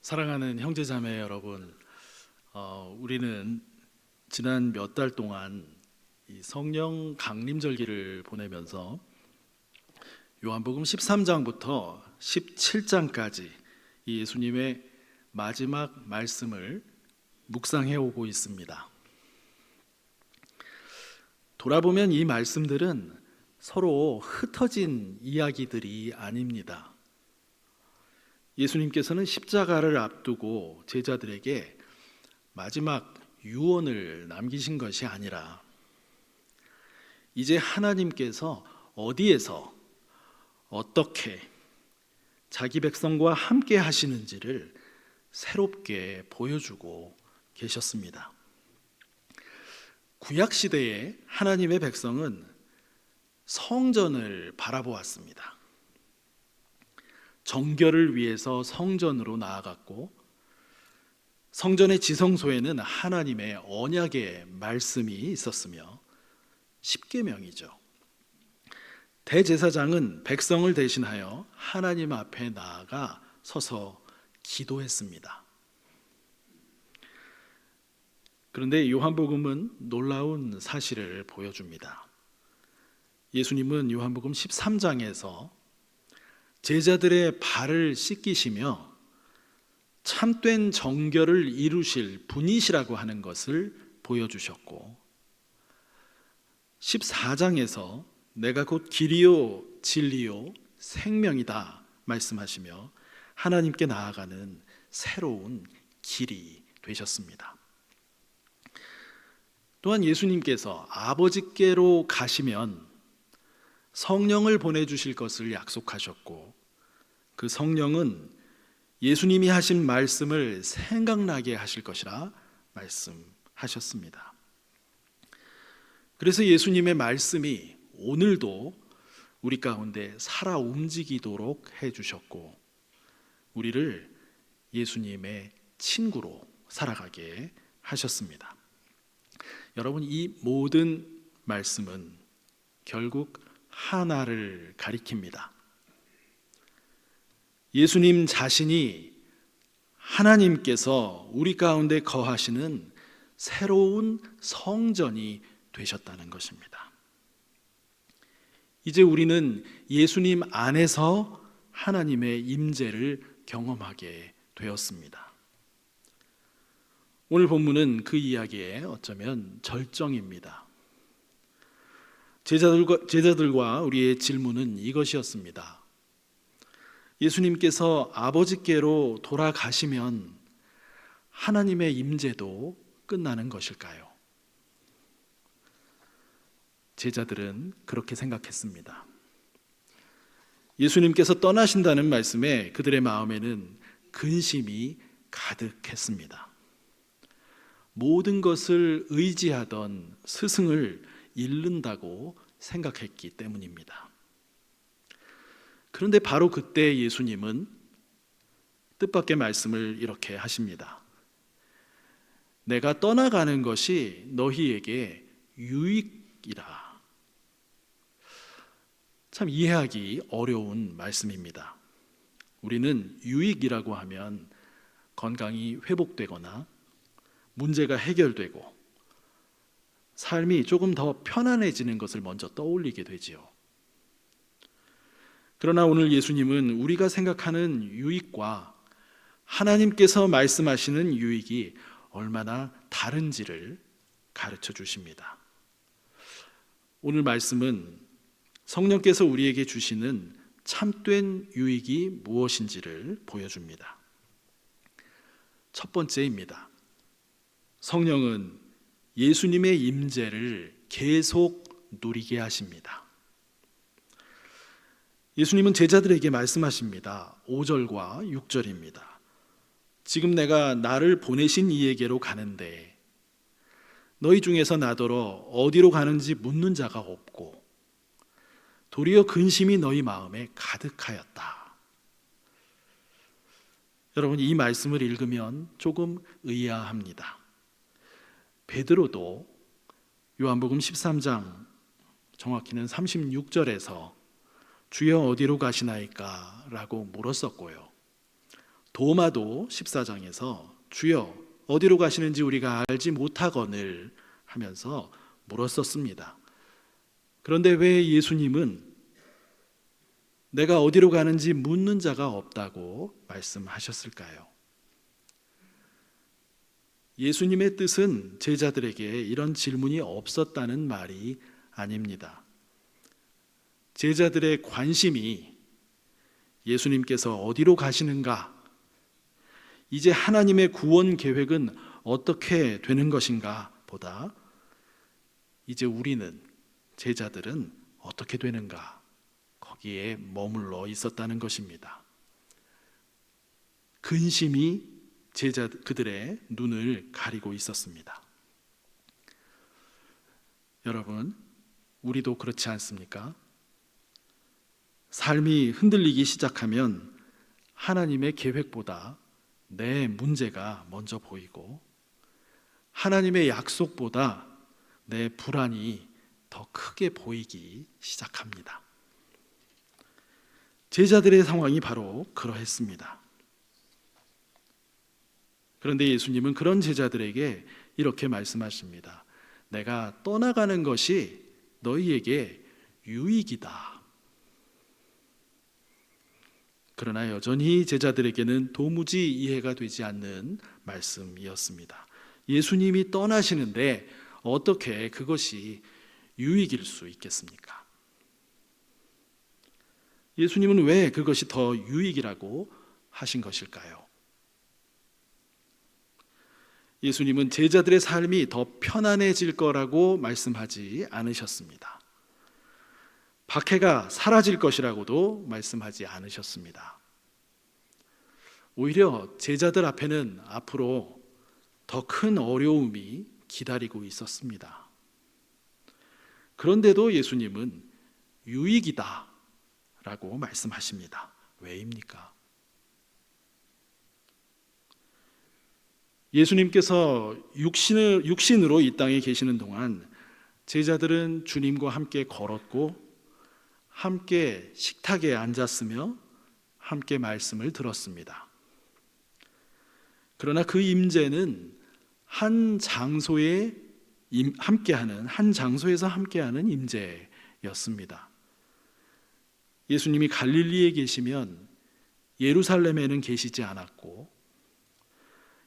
사랑하는 형제자매 여러분, 우리는 지난 몇 달 동안 이 성령 강림절기를 보내면서 요한복음 13장부터 17장까지 이 예수님의 마지막 말씀을 묵상해 오고 있습니다. 돌아보면 이 말씀들은 서로 흩어진 이야기들이 아닙니다. 예수님께서는 십자가를 앞두고 제자들에게 마지막 유언을 남기신 것이 아니라 이제 하나님께서 어디에서 어떻게 자기 백성과 함께 하시는지를 새롭게 보여주고 계셨습니다. 구약 시대에 하나님의 백성은 성전을 바라보았습니다. 정결을 위해서 성전으로 나아갔고, 성전의 지성소에는 하나님의 언약의 말씀이 있었으며 십계명이죠. 대제사장은 백성을 대신하여 하나님 앞에 나아가 서서 기도했습니다. 그런데 요한복음은 놀라운 사실을 보여줍니다. 예수님은 요한복음 13장에서 제자들의 발을 씻기시며 참된 정결을 이루실 분이시라고 하는 것을 보여주셨고, 14장에서 내가 곧 길이요 진리요 생명이다 말씀하시며 하나님께 나아가는 새로운 길이 되셨습니다. 또한 예수님께서 아버지께로 가시면 성령을 보내주실 것을 약속하셨고, 그 성령은 예수님이 하신 말씀을 생각나게 하실 것이라 말씀하셨습니다. 그래서 예수님의 말씀이 오늘도 우리 가운데 살아 움직이도록 해주셨고, 우리를 예수님의 친구로 살아가게 하셨습니다. 여러분, 이 모든 말씀은 결국 하나를 가리킵니다. 예수님 자신이 하나님께서 우리 가운데 거하시는 새로운 성전이 되셨다는 것입니다. 이제 우리는 예수님 안에서 하나님의 임재를 경험하게 되었습니다. 오늘 본문은 그 이야기의 어쩌면 절정입니다. 제자들과 우리의 질문은 이것이었습니다. 예수님께서 아버지께로 돌아가시면 하나님의 임재도 끝나는 것일까요? 제자들은 그렇게 생각했습니다. 예수님께서 떠나신다는 말씀에 그들의 마음에는 근심이 가득했습니다. 모든 것을 의지하던 스승을 잃는다고 생각했기 때문입니다. 그런데 바로 그때 예수님은 뜻밖의 말씀을 이렇게 하십니다. 내가 떠나가는 것이 너희에게 유익이라. 참 이해하기 어려운 말씀입니다. 우리는 유익이라고 하면 건강이 회복되거나 문제가 해결되고 삶이 조금 더 편안해지는 것을 먼저 떠올리게 되지요. 그러나 오늘 예수님은 우리가 생각하는 유익과 하나님께서 말씀하시는 유익이 얼마나 다른지를 가르쳐 주십니다. 오늘 말씀은 성령께서 우리에게 주시는 참된 유익이 무엇인지를 보여줍니다. 첫 번째입니다. 성령은 예수님의 임재를 계속 누리게 하십니다. 예수님은 제자들에게 말씀하십니다. 5절과 6절입니다. 지금 내가 나를 보내신 이에게로 가는데 너희 중에서 나더러 어디로 가는지 묻는 자가 없고 도리어 근심이 너희 마음에 가득하였다. 여러분, 이 말씀을 읽으면 조금 의아합니다. 베드로도 요한복음 13장 정확히는 36절에서 주여 어디로 가시나이까? 라고 물었었고요. 도마도 14장에서 주여 어디로 가시는지 우리가 알지 못하거늘 하면서 물었었습니다. 그런데 왜 예수님은 내가 어디로 가는지 묻는 자가 없다고 말씀하셨을까요? 예수님의 뜻은 제자들에게 이런 질문이 없었다는 말이 아닙니다. 제자들의 관심이 예수님께서 어디로 가시는가, 이제 하나님의 구원 계획은 어떻게 되는 것인가 보다 이제 우리는, 제자들은 어떻게 되는가, 거기에 머물러 있었다는 것입니다. 근심이 그들의 눈을 가리고 있었습니다. 여러분, 우리도 그렇지 않습니까? 삶이 흔들리기 시작하면 하나님의 계획보다 내 문제가 먼저 보이고 하나님의 약속보다 내 불안이 더 크게 보이기 시작합니다. 제자들의 상황이 바로 그러했습니다. 그런데 예수님은 그런 제자들에게 이렇게 말씀하십니다. 내가 떠나가는 것이 너희에게 유익이다. 그러나 여전히 제자들에게는 도무지 이해가 되지 않는 말씀이었습니다. 예수님이 떠나시는데 어떻게 그것이 유익일 수 있겠습니까? 예수님은 왜 그것이 더 유익이라고 하신 것일까요? 예수님은 제자들의 삶이 더 편안해질 거라고 말씀하지 않으셨습니다. 박해가 사라질 것이라고도 말씀하지 않으셨습니다. 오히려 제자들 앞에는 앞으로 더 큰 어려움이 기다리고 있었습니다. 그런데도 예수님은 유익이다 라고 말씀하십니다. 왜입니까? 예수님께서 육신으로 이 땅에 계시는 동안 제자들은 주님과 함께 걸었고 함께 식탁에 앉았으며 함께 말씀을 들었습니다. 그러나 그 임재는 한 장소에서 함께하는 임재였습니다. 예수님이 갈릴리에 계시면 예루살렘에는 계시지 않았고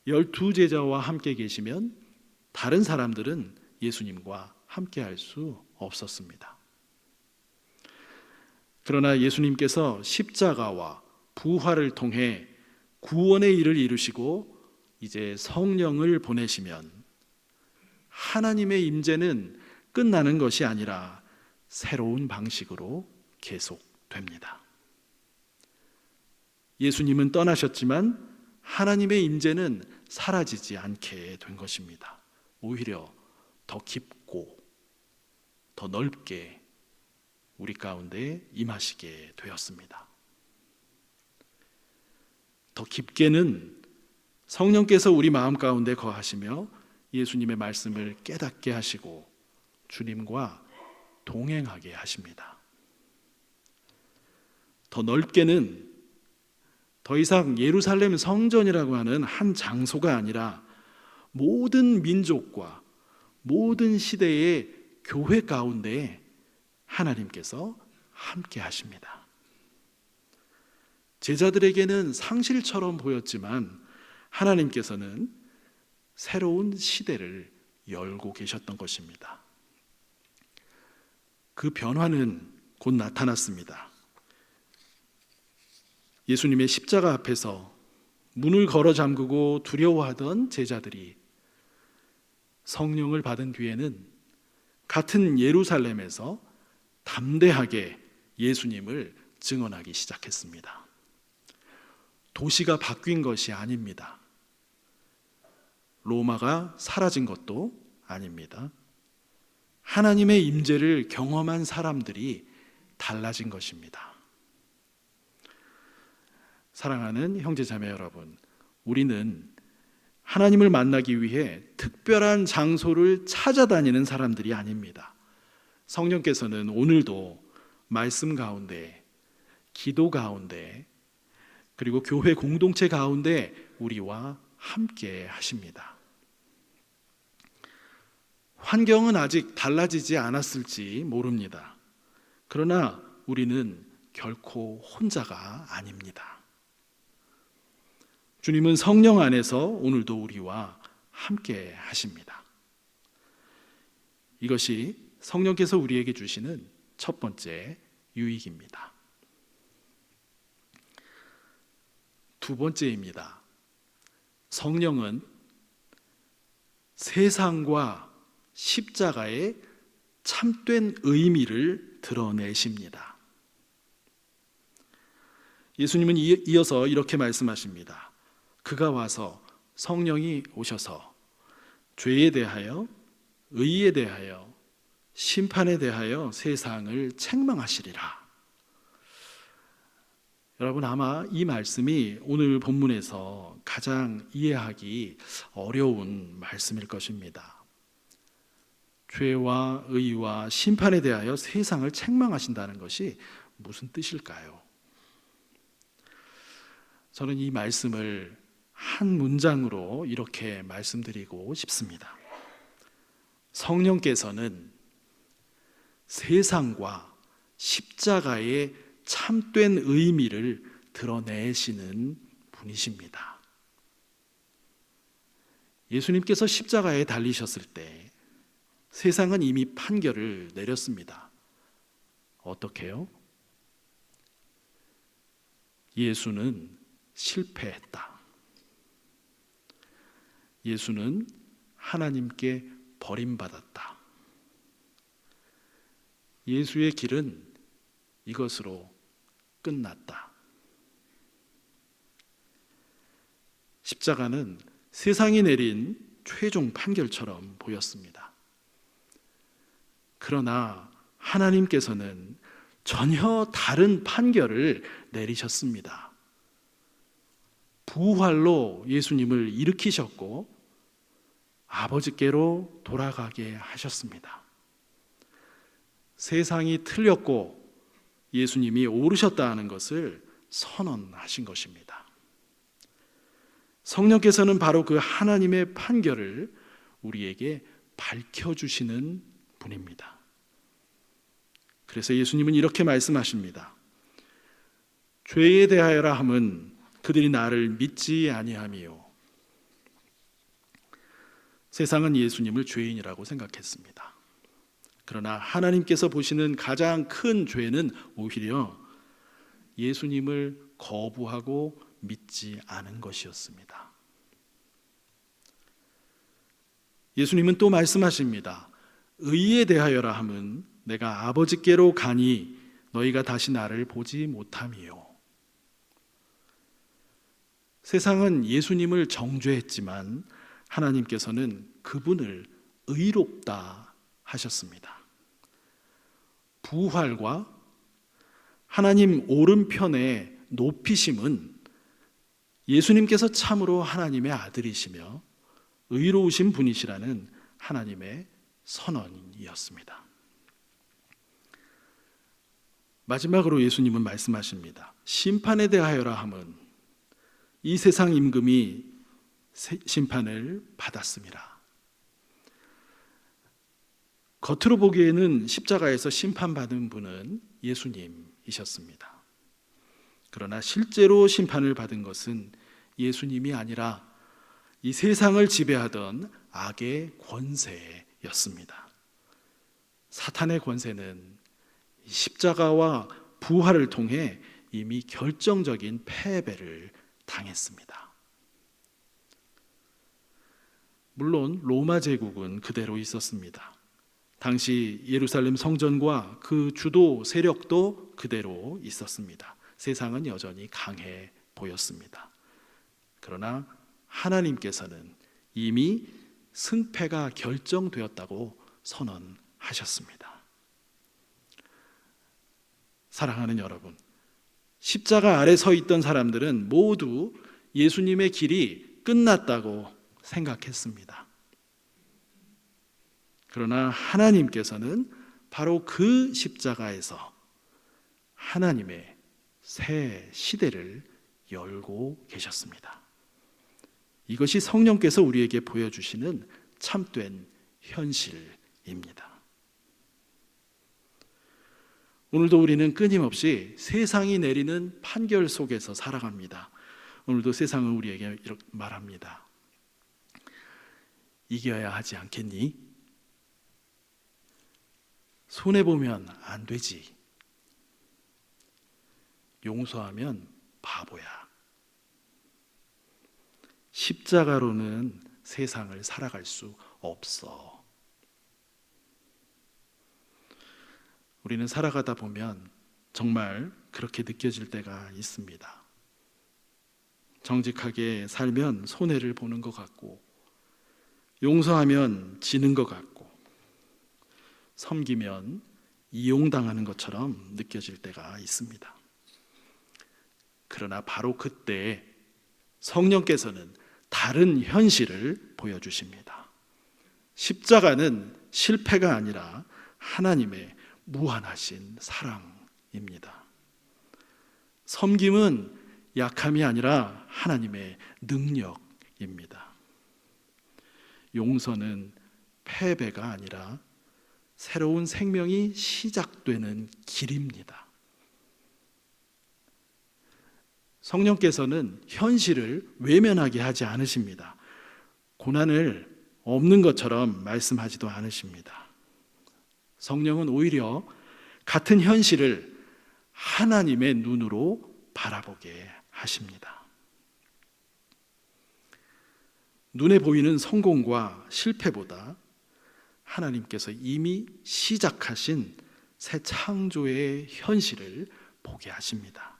12제자와 함께 계시면 다른 사람들은 예수님과 함께할 수 없었습니다. 그러나 예수님께서 십자가와 부활을 통해 구원의 일을 이루시고 이제 성령을 보내시면 하나님의 임재는 끝나는 것이 아니라 새로운 방식으로 계속됩니다. 예수님은 떠나셨지만 하나님의 임재는 사라지지 않게 된 것입니다. 오히려 더 깊고 더 넓게 우리 가운데 임하시게 되었습니다. 더 깊게는 성령께서 우리 마음 가운데 거하시며 예수님의 말씀을 깨닫게 하시고 주님과 동행하게 하십니다. 더 넓게는 더 이상 예루살렘 성전이라고 하는 한 장소가 아니라 모든 민족과 모든 시대의 교회 가운데 하나님께서 함께 하십니다. 제자들에게는 상실처럼 보였지만 하나님께서는 새로운 시대를 열고 계셨던 것입니다. 그 변화는 곧 나타났습니다. 예수님의 십자가 앞에서 문을 걸어 잠그고 두려워하던 제자들이 성령을 받은 뒤에는 같은 예루살렘에서 담대하게 예수님을 증언하기 시작했습니다. 도시가 바뀐 것이 아닙니다. 로마가 사라진 것도 아닙니다. 하나님의 임재를 경험한 사람들이 달라진 것입니다. 사랑하는 형제자매 여러분, 우리는 하나님을 만나기 위해 특별한 장소를 찾아다니는 사람들이 아닙니다. 성령께서는 오늘도 말씀 가운데, 기도 가운데, 그리고 교회 공동체 가운데 우리와 함께 하십니다. 환경은 아직 달라지지 않았을지 모릅니다. 그러나 우리는 결코 혼자가 아닙니다. 주님은 성령 안에서 오늘도 우리와 함께 하십니다. 이것이 성령께서 우리에게 주시는 첫 번째 유익입니다. 두 번째입니다. 성령은 세상과 십자가의 참된 의미를 드러내십니다. 예수님은 이어서 이렇게 말씀하십니다. 그가 와서, 성령이 오셔서 죄에 대하여, 의에 대하여, 심판에 대하여 세상을 책망하시리라. 여러분, 아마 이 말씀이 오늘 본문에서 가장 이해하기 어려운 말씀일 것입니다. 죄와 의와 심판에 대하여 세상을 책망하신다는 것이 무슨 뜻일까요? 저는 이 말씀을 한 문장으로 이렇게 말씀드리고 싶습니다. 성령께서는 세상과 십자가의 참된 의미를 드러내시는 분이십니다. 예수님께서 십자가에 달리셨을 때 세상은 이미 판결을 내렸습니다. 어떻게요? 예수는 실패했다. 예수는 하나님께 버림받았다. 예수의 길은 이것으로 끝났다. 십자가는 세상이 내린 최종 판결처럼 보였습니다. 그러나 하나님께서는 전혀 다른 판결을 내리셨습니다. 부활로 예수님을 일으키셨고 아버지께로 돌아가게 하셨습니다. 세상이 틀렸고 예수님이 옳으셨다는 것을 선언하신 것입니다. 성령께서는 바로 그 하나님의 판결을 우리에게 밝혀주시는 분입니다. 그래서 예수님은 이렇게 말씀하십니다. 죄에 대하여라 함은 그들이 나를 믿지 아니함이요. 세상은 예수님을 죄인이라고 생각했습니다. 그러나 하나님께서 보시는 가장 큰 죄는 오히려 예수님을 거부하고 믿지 않은 것이었습니다. 예수님은 또 말씀하십니다. 의에 대하여라 함은 내가 아버지께로 가니 너희가 다시 나를 보지 못함이요. 세상은 예수님을 정죄했지만 하나님께서는 그분을 의롭다 하셨습니다. 부활과 하나님 오른편의 높이심은 예수님께서 참으로 하나님의 아들이시며 의로우신 분이시라는 하나님의 선언이었습니다. 마지막으로 예수님은 말씀하십니다. 심판에 대하여라 함은 이 세상 임금이 심판을 받았습니다. 겉으로 보기에는 십자가에서 심판받은 분은 예수님이셨습니다. 그러나 실제로 심판을 받은 것은 예수님이 아니라 이 세상을 지배하던 악의 권세였습니다. 사탄의 권세는 십자가와 부활을 통해 이미 결정적인 패배를 당했습니다. 물론 로마 제국은 그대로 있었습니다. 당시 예루살렘 성전과 그 주도 세력도 그대로 있었습니다. 세상은 여전히 강해 보였습니다. 그러나 하나님께서는 이미 승패가 결정되었다고 선언하셨습니다. 사랑하는 여러분, 십자가 아래 서 있던 사람들은 모두 예수님의 길이 끝났다고 생각했습니다. 그러나 하나님께서는 바로 그 십자가에서 하나님의 새 시대를 열고 계셨습니다. 이것이 성령께서 우리에게 보여주시는 참된 현실입니다. 오늘도 우리는 끊임없이 세상이 내리는 판결 속에서 살아갑니다. 오늘도 세상은 우리에게 이렇게 말합니다. 이겨야 하지 않겠니? 손해보면 안 되지. 용서하면 바보야. 십자가로는 세상을 살아갈 수 없어. 우리는 살아가다 보면 정말 그렇게 느껴질 때가 있습니다. 정직하게 살면 손해를 보는 것 같고, 용서하면 지는 것 같고, 섬기면 이용당하는 것처럼 느껴질 때가 있습니다. 그러나 바로 그때 성령께서는 다른 현실을 보여주십니다. 십자가는 실패가 아니라 하나님의 무한하신 사랑입니다. 섬김은 약함이 아니라 하나님의 능력입니다. 용서는 패배가 아니라 새로운 생명이 시작되는 길입니다. 성령께서는 현실을 외면하게 하지 않으십니다. 고난을 없는 것처럼 말씀하지도 않으십니다. 성령은 오히려 같은 현실을 하나님의 눈으로 바라보게 하십니다. 눈에 보이는 성공과 실패보다 하나님께서 이미 시작하신 새 창조의 현실을 보게 하십니다.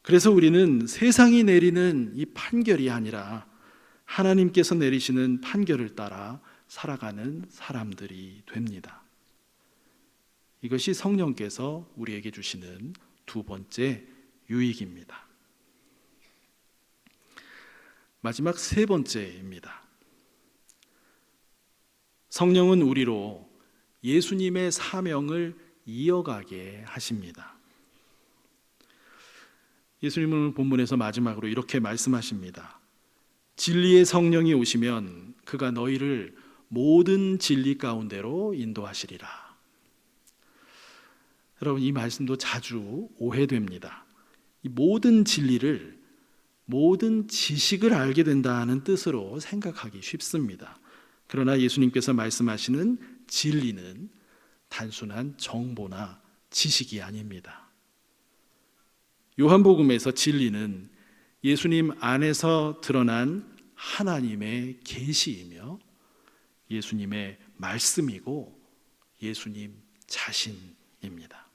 그래서 우리는 세상이 내리는 이 판결이 아니라 하나님께서 내리시는 판결을 따라 살아가는 사람들이 됩니다. 이것이 성령께서 우리에게 주시는 두 번째 유익입니다. 마지막 세 번째입니다. 성령은 우리로 예수님의 사명을 이어가게 하십니다. 예수님은 본문에서 마지막으로 이렇게 말씀하십니다. 진리의 성령이 오시면 그가 너희를 모든 진리 가운데로 인도하시리라. 여러분, 이 말씀도 자주 오해됩니다. 이 모든 진리를, 모든 지식을 알게 된다는 뜻으로 생각하기 쉽습니다. 그러나 예수님께서 말씀하시는 진리는 단순한 정보나 지식이 아닙니다. 요한복음에서 진리는 예수님 안에서 드러난 하나님의 계시이며 예수님의 말씀이고 예수님 자신입니다.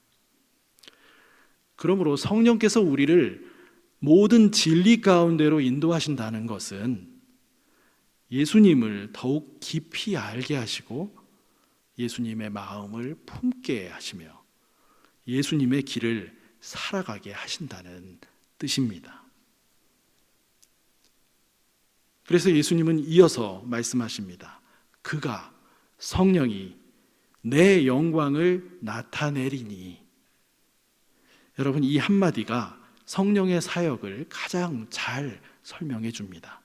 그러므로 성령께서 우리를 모든 진리 가운데로 인도하신다는 것은 예수님을 더욱 깊이 알게 하시고 예수님의 마음을 품게 하시며 예수님의 길을 살아가게 하신다는 뜻입니다. 그래서 예수님은 이어서 말씀하십니다. 그가, 성령이 내 영광을 나타내리니. 여러분, 이 한마디가 성령의 사역을 가장 잘 설명해 줍니다.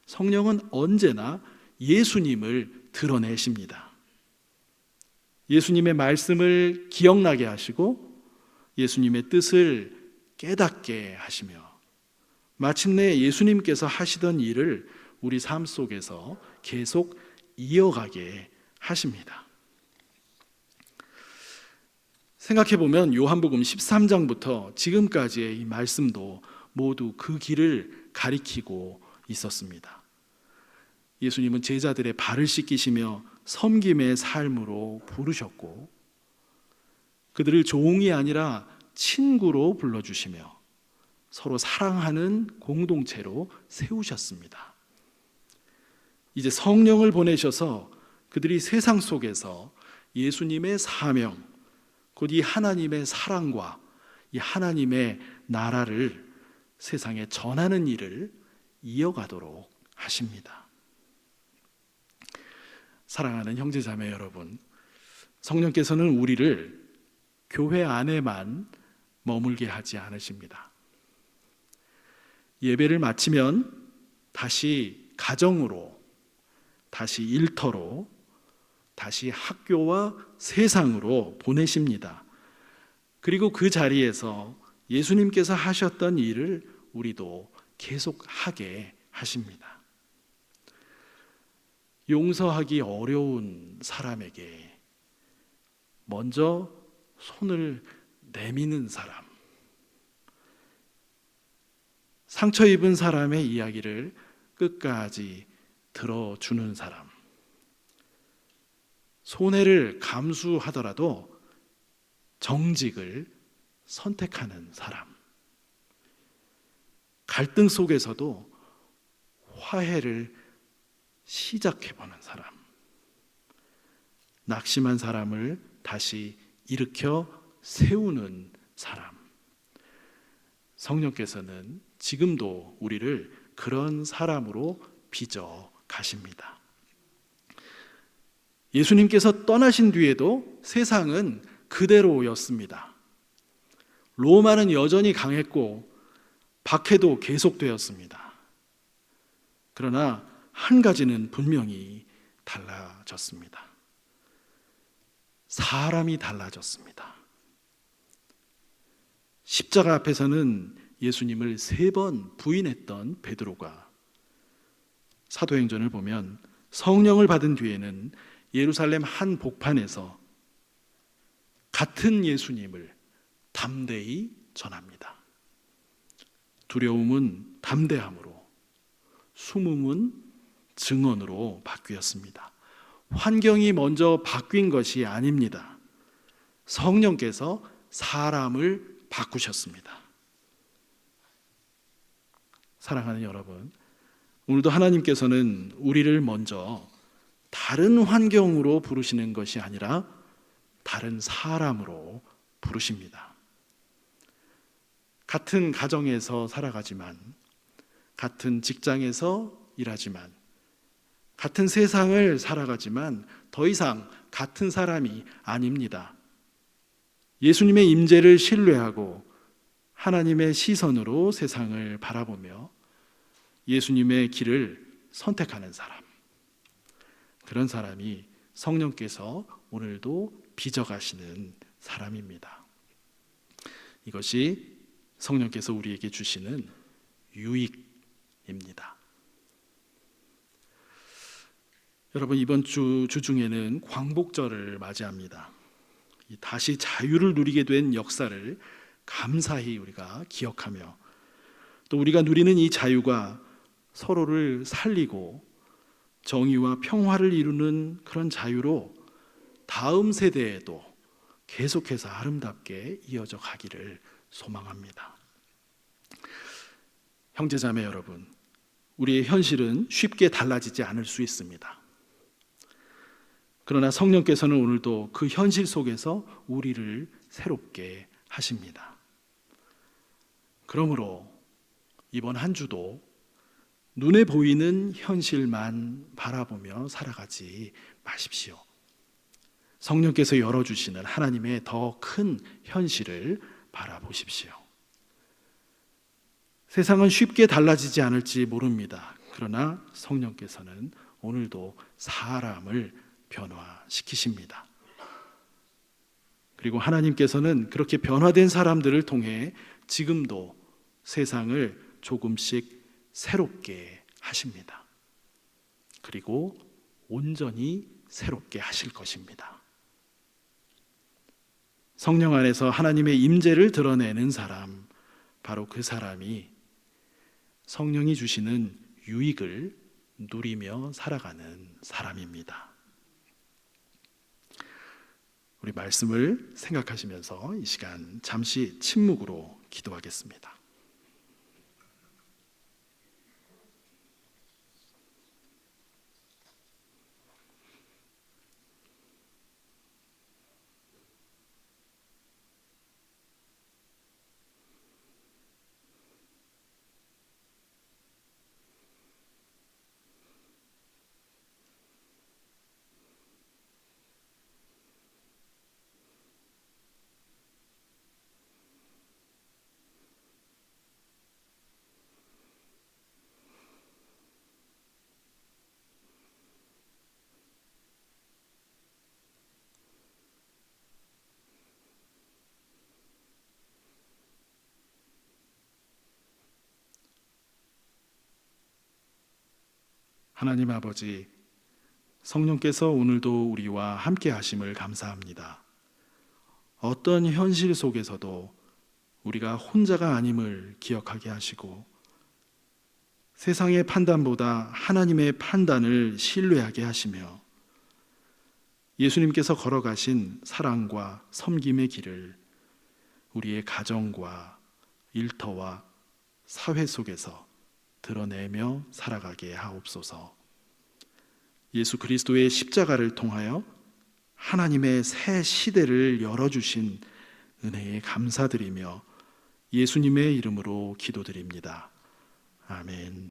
성령은 언제나 예수님을 드러내십니다. 예수님의 말씀을 기억나게 하시고 예수님의 뜻을 깨닫게 하시며 마침내 예수님께서 하시던 일을 우리 삶 속에서 계속 이어가게 하십니다. 생각해보면 요한복음 13장부터 지금까지의 이 말씀도 모두 그 길을 가리키고 있었습니다. 예수님은 제자들의 발을 씻기시며 섬김의 삶으로 부르셨고 그들을 종이 아니라 친구로 불러주시며 서로 사랑하는 공동체로 세우셨습니다. 이제 성령을 보내셔서 그들이 세상 속에서 예수님의 사명, 곧 이 하나님의 사랑과 이 하나님의 나라를 세상에 전하는 일을 이어가도록 하십니다. 사랑하는 형제자매 여러분, 성령께서는 우리를 교회 안에만 머물게 하지 않으십니다. 예배를 마치면 다시 가정으로, 다시 일터로, 다시 학교와 세상으로 보내십니다. 그리고 그 자리에서 예수님께서 하셨던 일을 우리도 계속하게 하십니다. 용서하기 어려운 사람에게 먼저 손을 내미는 사람, 상처 입은 사람의 이야기를 끝까지 들어주는 사람, 손해를 감수하더라도 정직을 선택하는 사람, 갈등 속에서도 화해를 시작해보는 사람, 낙심한 사람을 다시 일으켜 세우는 사람. 성령께서는 지금도 우리를 그런 사람으로 빚어 가십니다. 예수님께서 떠나신 뒤에도 세상은 그대로였습니다. 로마는 여전히 강했고 박해도 계속되었습니다. 그러나 한 가지는 분명히 달라졌습니다. 사람이 달라졌습니다. 십자가 앞에서는 예수님을 3번 부인했던 베드로가 사도행전을 보면 성령을 받은 뒤에는 예루살렘 한 복판에서 같은 예수님을 담대히 전합니다. 두려움은 담대함으로, 숨음은 증언으로 바뀌었습니다. 환경이 먼저 바뀐 것이 아닙니다. 성령께서 사람을 바꾸셨습니다. 사랑하는 여러분, 오늘도 하나님께서는 우리를 먼저 다른 환경으로 부르시는 것이 아니라 다른 사람으로 부르십니다. 같은 가정에서 살아가지만, 같은 직장에서 일하지만, 같은 세상을 살아가지만 더 이상 같은 사람이 아닙니다. 예수님의 임재를 신뢰하고 하나님의 시선으로 세상을 바라보며 예수님의 길을 선택하는 사람, 그런 사람이 성령께서 오늘도 빚어가시는 사람입니다. 이것이 성령께서 우리에게 주시는 유익입니다. 여러분, 이번 주 중에는 광복절을 맞이합니다. 다시 자유를 누리게 된 역사를 감사히 우리가 기억하며, 또 우리가 누리는 이 자유가 서로를 살리고 정의와 평화를 이루는 그런 자유로 다음 세대에도 계속해서 아름답게 이어져 가기를 소망합니다. 형제자매 여러분, 우리의 현실은 쉽게 달라지지 않을 수 있습니다. 그러나 성령께서는 오늘도 그 현실 속에서 우리를 새롭게 하십니다. 그러므로 이번 한 주도 눈에 보이는 현실만 바라보며 살아가지 마십시오. 성령께서 열어주시는 하나님의 더 큰 현실을 바라보십시오. 세상은 쉽게 달라지지 않을지 모릅니다. 그러나 성령께서는 오늘도 사람을 변화시키십니다. 그리고 하나님께서는 그렇게 변화된 사람들을 통해 지금도 세상을 조금씩 새롭게 하십니다. 그리고 온전히 새롭게 하실 것입니다. 성령 안에서 하나님의 임재를 드러내는 사람, 바로 그 사람이 성령이 주시는 유익을 누리며 살아가는 사람입니다. 우리 말씀을 생각하시면서 이 시간 잠시 침묵으로 기도하겠습니다. 하나님 아버지, 성령께서 오늘도 우리와 함께 하심을 감사합니다. 어떤 현실 속에서도 우리가 혼자가 아님을 기억하게 하시고 세상의 판단보다 하나님의 판단을 신뢰하게 하시며 예수님께서 걸어가신 사랑과 섬김의 길을 우리의 가정과 일터와 사회 속에서 드러내며 살아가게 하옵소서. 예수 그리스도의 십자가를 통하여 하나님의 새 시대를 열어주신 은혜에 감사드리며 예수님의 이름으로 기도드립니다. 아멘.